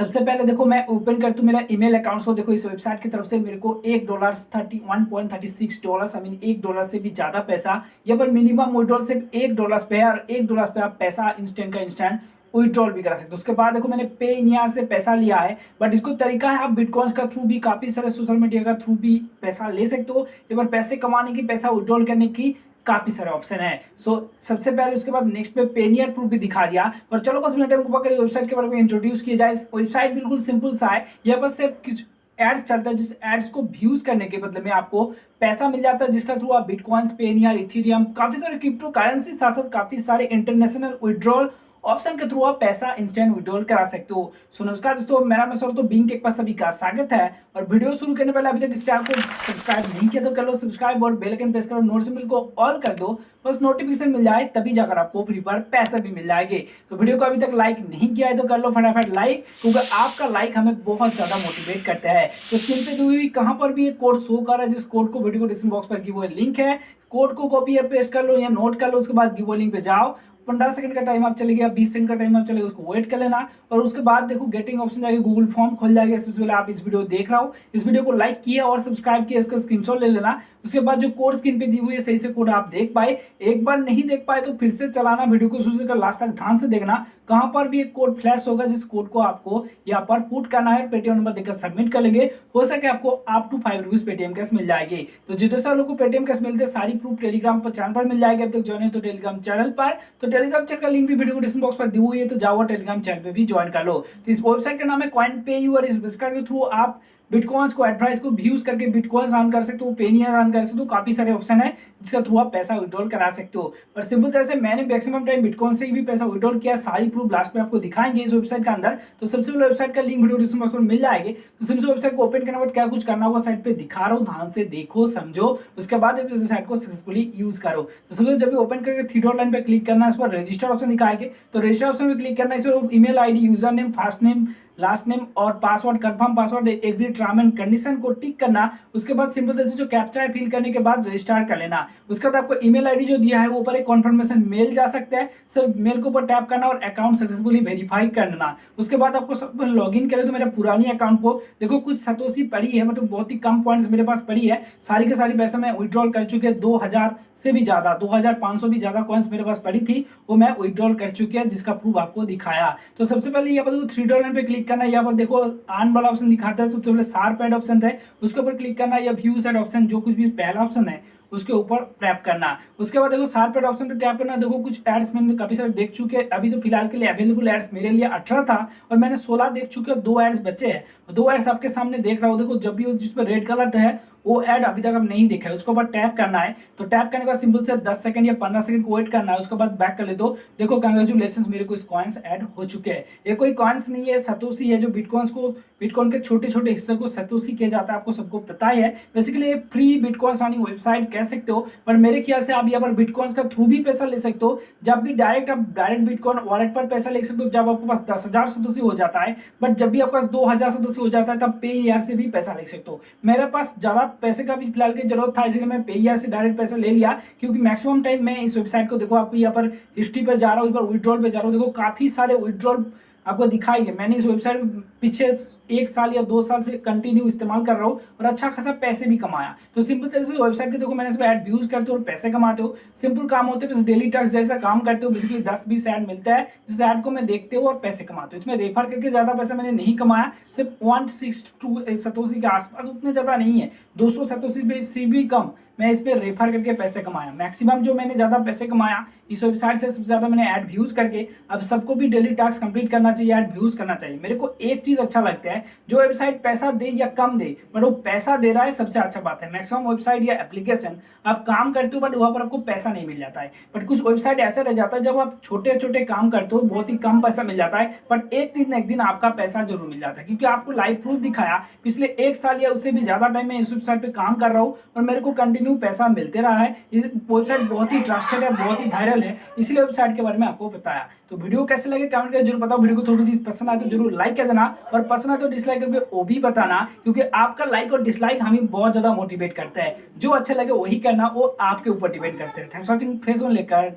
सबसे पहले देखो मैं ओपन करता हूँ मेरा ईमेल अकाउंट। को देखो इस वेबसाइट की तरफ से मेरे को $1 $31.36 आई मीन $1 से भी ज्यादा पैसा यहाँ पर मिनिमम विड्रॉल सिर्फ $1 पे है और $1 पे आप पैसा इंस्टेंट का इंस्टेंट विड्रॉल भी करा सकते हो। उसके बाद देखो मैंने पे इन यार से पैसा लिया है, बट इसको तरीका है आप बिटकॉइंस का थ्रू भी काफी सारे सोशल मीडिया का थ्रू भी पैसा ले सकते हो। ये पर पैसे कमाने की पैसा विड्रॉल करने की काफी सारे ऑप्शन है। सबसे पहले उसके बाद नेक्स्ट पे पेनियर प्रूफ भी दिखा दिया। और चलो बस मिनट को पकड़ वेबसाइट के बारे में इंट्रोड्यूस किया जाए। वेबसाइट बिल्कुल सिंपल सा है, यहाँ पर सिर्फ कुछ एड्स चलता है जिस एड्स को व्यूज करने के बदले में आपको पैसा मिल जाता है, जिसका थ्रू आप बिटकॉइंस, पेनियर, इथेरियम, काफी सारे क्रिप्टो करेंसी साथ साथ काफी सारे इंटरनेशनल विड्रॉल ऑप्शन के थ्रू आप पैसा इंस्टेंट विड्रॉल करा सकते हो। सो नमस्कार दोस्तों, मेरा नाम सौरव, तो BeingTek पर सभी का स्वागत है। और वीडियो शुरू करने पहले अभी तक इस चैनल को सब्सक्राइब नहीं किया तो कर लो सब्सक्राइब और बेल आइकन प्रेस करो, नोटिफिकेशन को ऑल कर दो, बस नोटिफिकेशन मिल जाए तभी जाकर आपको फ्री पर पैसा भी मिल जाएंगे। तो वीडियो को अभी तक लाइक नहीं किया है तो कर लो फटाफट लाइक, क्योंकि आपका लाइक हमें बहुत ज्यादा मोटिवेट करता है। तो स्क्रीन पे दी हुई कहां पर भी एक कोड शो कर रहा है, जिस कोड को वीडियो को डिस्क्रिप्शन बॉक्स पर गिव अवे लिंक है, कोड को कॉपी या पेस्ट कर लो या नोट कर लो। उसके बाद गिव अवे लिंक पे जाओ, 15 सेकंड का टाइम आप चले गया, 20 सेकंड का टाइम आप चलेगा, उसको वेट कर लेना। और उसके बाद देखो गेटिंग ऑप्शन जाएगा, गूगल फॉर्म खोल जाएगा। सबसे पहले आप इस वीडियो देख रहा हो, इस वीडियो को लाइक किया और सब्सक्राइब किया, इसका स्क्रीनशॉट ले लेना। उसके बाद जो कोड स्क्रीन पे दी हुई है सही से कोड आप देख पाए, एक बार नहीं देख पाए तो फिर से चलाना, वीडियो को शुरू से लेकर लास्ट तक ध्यान से देखना। कहां पर भी एक कोड फ्लैश होगा, जिस कोड को आपको यहाँ पर पुट करना है, पेटीएम नंबर देकर सबमिट कर लेंगे, हो सके आपको up to 5 rupees Paytm cash मिल जाएगी। तो जितने सारे लोग को पेटीएम कैश मिलते हैं सारी प्रूफ टेलीग्राम पर चैनल पर मिल जाएगी। अब तक ज्वाइन है तो टेलीग्राम चैनल पर, तो टेलीग्राम चैनल का लिंक भी वीडियो को डिस्क्रिप्शन बॉक्स पर दी हुई है, तो जाओ टेलीग्राम चैनल पे भी ज्वाइन कर लो। तो इस वेबसाइट का नाम है कॉइन पे यू, और इस वेबसाइट के थ्रू आप बिटकॉइंस को एडवाइस को व्यूज करके बिटकॉइंस अर्न कर सकते हो, पेनियर अर्न कर सकते हो, काफी सारे ऑप्शन है जिसका थ्रू आप पैसा विड्रॉल करा सकते हो। पर सिंपल तरह से मैंने मैक्सिमम टाइम बिटकॉइन से ही भी पैसा विड्रॉल किया, सारी प्रूफ लास्ट में आपको दिखाएंगे इस वेबसाइट के अंदर। तो सबसे पहले वेबसाइट का लिंक वीडियो डिस्क्रिप्शन बॉक्स में मिल जाएगी। तो सिंपल वेबसाइट को ओपन करने के बाद क्या कुछ करना होगा साइट पे दिखा रहा हूँ, ध्यान से देखो समझो, उसके बाद इस वेबसाइट को सक्सेसफुली यूज करो। तो सबसे जब भी ओपन करके थ्री डॉट लाइन पे क्लिक करना है, इस पर रजिस्टर ऑप्शन दिखाएंगे, तो रजिस्टर ऑप्शन में क्लिक करना है। Email ID, user name, first name, last name और password, confirm password, agree term and condition को टिक करना। उसके बाद सिंपल तरह से जो कैप्चा है फिल करने के बाद रजिस्टर कर लेना। उसके बाद आपको ईमेल आईडी जो दिया है वो ऊपर एक कॉन्फर्मेशन मेल जा सकता है, सिर्फ मेल के ऊपर टैप करना और अकाउंट सक्सेसफुली वेरीफाई करना। उसके बाद आपको सब लॉगिन करें तो मेरा पुरानी अकाउंट को देखो कुछ सतोशी पड़ी है, मतलब बहुत ही कम पॉइंट्स मेरे पास पड़ी है, सारी के सारी पैसे मैं विड्रॉल कर चुके हैं। 2000 से भी ज्यादा, 2500 भी ज्यादा कॉइन्स मेरे पास पड़ी थी, वो मैं विड्रॉल कर चुके हैं, जिसका प्रूफ आपको दिखाया। तो सबसे पहले यहाँ पर थ्री डॉट लाइन पे क्लिक करना है, यहाँ पर देखो आन वाला ऑप्शन दिखाता है, सबसे पहले शार्प एड ऑप्शन है उसके ऊपर क्लिक करना है, या व्यूज एड ऑप्शन जो कुछ भी पहला ऑप्शन है उसके ऊपर टैप करना। उसके बाद देखो शार्प एड ऑप्शन पे टैप करना। देखो कुछ एड्स मैंने काफी सारे देख चुके हैं, अभी तो फिलहाल के लिए अवेलेबल एड्स मेरे लिए 18 था और मैंने 16 देख चुके हैं, 2 एड्स बचे हैं। 2 एड्स आपके सामने देख रहा हूँ, देखो जब भी वो जिस पर रेड कलर है वो ऐड अभी तक अब नहीं देखा है, उसके ऊपर टैप करना है। तो टैप करने के बाद सिंपल से 10 सेकंड या 15 सेकंड को वेट करना है, उसके बाद बैक कर ले दो। देखो कांग्रेचुलेशंस, मेरे को इस कॉइन्स ऐड हो चुके हैं। ये कोई कॉइन्स नहीं है, सतोशी है, जो बिटकॉइन के छोटे छोटे हिस्से को सतोशी किया जाता है, आपको सबको पता है। Basically free bitcoin earning website कह सकते हो, पर मेरे ख्याल से आप यहाँ पर बिटकॉइन का थ्रू भी पैसा ले सकते हो। जब भी आप डायरेक्ट बिटकॉइन वॉलेट पर पैसा ले सकते हो जब आपके पास 10,000 सतोशी हो जाता है, बट जब भी आपके पास 2000 सतोशी हो जाता है तब पे यार से भी पैसा ले सकते हो। मेरे पास ज्यादा पैसे का भी फिलहाल की जरूरत था, इसलिए मैं पेयर से डायरेक्ट पैसा ले लिया, क्योंकि मैक्सिमम टाइम मैं इस वेबसाइट को देखो आपको यहाँ पर हिस्ट्री पर जा रहा हूँ, विड्रॉल पे जा रहा हूँ, देखो काफी सारे विड्रॉल आपको दिखाएंगे। मैंने इस वेबसाइट पीछे 1 साल या 2 साल से कंटिन्यू इस्तेमाल कर रहा हूँ और अच्छा खासा पैसे भी कमाया। तो सिंपल तरह से वेबसाइट के देखो मैंने इसमें ऐड व्यूज करते हो और पैसे कमाते हो, सिंपल काम होते हैं, बस डेली टास्क जैसा काम करते हो। बेसिकली 10-20 ऐड मिलता है, जिस ऐड को मैं देखते हो और पैसे कमाते हो। इसमें रेफर करके ज्यादा पैसा मैंने नहीं कमाया, सिर्फ 162 सतोशी के आसपास, उतने ज्यादा नहीं है, 200 सतोशी से भी कम मैं इस पे रेफर करके पैसे कमाया। मैक्सिमम जो मैंने ज्यादा पैसे कमाया इस वेबसाइट से सबसे ज्यादा मैंने ऐड व्यूज करके। अब सबको भी डेली टास्क कंप्लीट करना चाहिए, ऐड व्यूज करना चाहिए। मेरे को एक चीज अच्छा लगता है, जो वेबसाइट पैसा दे या कम दे, बट वो पैसा दे रहा है, सबसे अच्छा बात है। मैक्सिमम वेबसाइट या एप्लीकेशन आप काम करते हो बट वहां पर आपको पैसा नहीं मिल जाता है, बट कुछ वेबसाइट ऐसा रह जाता है जब आप छोटे छोटे काम करते हो बहुत ही कम पैसा मिल जाता है, बट एक दिन न एक दिन आपका पैसा जरूर मिल जाता है, क्योंकि आपको लाइव प्रूफ दिखाया। पिछले 1 साल या उससे भी ज्यादा टाइम में इस वेबसाइट पे काम कर रहा हूँ और मेरे को कंटिन्यू पैसा मिलते रहा है। इस वेबसाइट बहुत ही ट्रस्टेड है, बहुत ही वायरल है, इसलिए वेबसाइट के बारे में आपको बताया। तो वीडियो कैसे लगे कमेंट करके जरूर बताओ। वीडियो को थोड़ी चीज पसंद आए तो जरूर लाइक कर देना, और पसंद आए तो डिसलाइक करके वो भी बताना, क्योंकि आपका लाइक और डिसलाइक हमें बहुत ज्यादा मोटिवेट करता है। जो अच्छा लगे वही करना, वो आपके ऊपर डिपेंड करते हैं। Thanks for watching, face on लेकर।